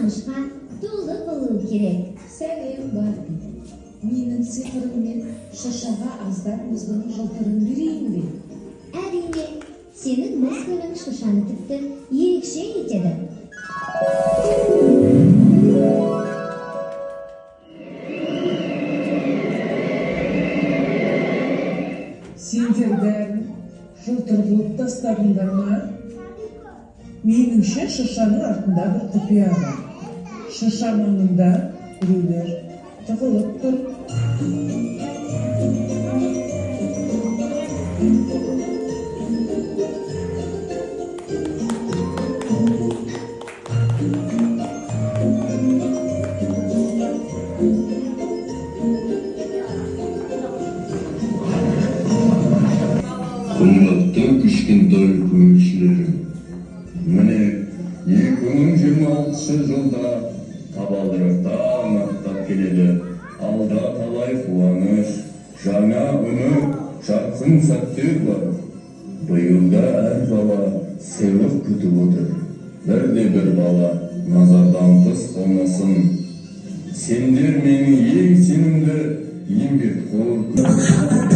kazanışqa to'liq bo'lib kerak. Сәлем, Барби. Менің сиқырыммен шашаға аздап мұзғының жылтырын берейін бе? Әрине, sening muzg'ining shashani tibdi ерекше etadi. Сендер бәрін жылтыр қылып тастадыңдар ма? Меніңше шашаның артында бір құпия бар. Шаша маңында біреулер тығылып тұр. Қымбатты кішкентай көмекшілерім, міне 2026 жылда табалдырықтан аттап келеді. Алда талай қуаныш, жаңа үміт, жарқын сәттер бар. Биылда әр бала сыйлық күтіп отыр. Бірде-бір бала назардан тыс қалмасын. Сендер менің ең сенімді еңбекқор